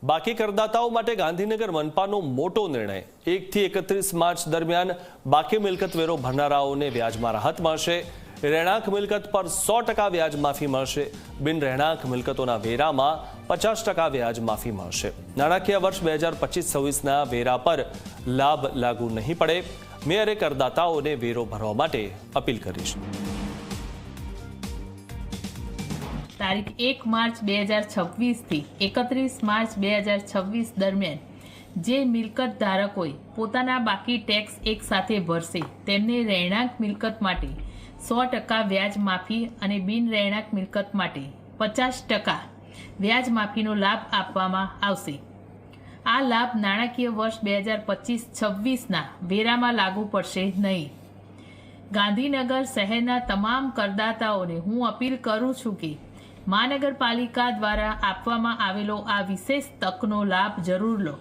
બાકી કરદાતાઓ માટે ગાંધીનગર મનપાનો મોટો નિર્ણય। 1 થી 31 માર્ચ દરમિયાન બાકી મિલકત વેરો ભરનારાઓને વ્યાજમાં રાહત મળશે। રહેણાંક મિલકત પર 100% વ્યાજ માફી મળશે। બિન રહેણાંક મિલકતોના વેરામાં 50% વ્યાજ માફી મળશે। નાણાકીય વર્ષ 2025-26ના વેરા પર લાભ લાગુ નહીં પડે। મેયરે કરદાતાઓને વેરો ભરવા માટે અપીલ કરી છે। તારીખ 1 માર્ચ 2026 થી 31 માર્ચ 2026 દરમિયાન જે મિલકત ધારકોએ પોતાના બાકી ટેક્સ એક સાથે ભરશે તેમને રહેણાંક મિલકત માટે 100% વ્યાજ માફી અને બિન રહેણાંક મિલકત માટે 50% વ્યાજ માફીનો લાભ આપવામાં આવશે। આ લાભ નાણાકીય વર્ષ 2025-26ના વેરામાં લાગુ પડશે નહીં। ગાંધીનગર શહેરના તમામ કરદાતાઓને હું અપીલ કરું છું કે મહાનગરપાલિકા દ્વારા આપવામાં આવેલો આ વિશેષ તકનો લાભ જરૂર લો।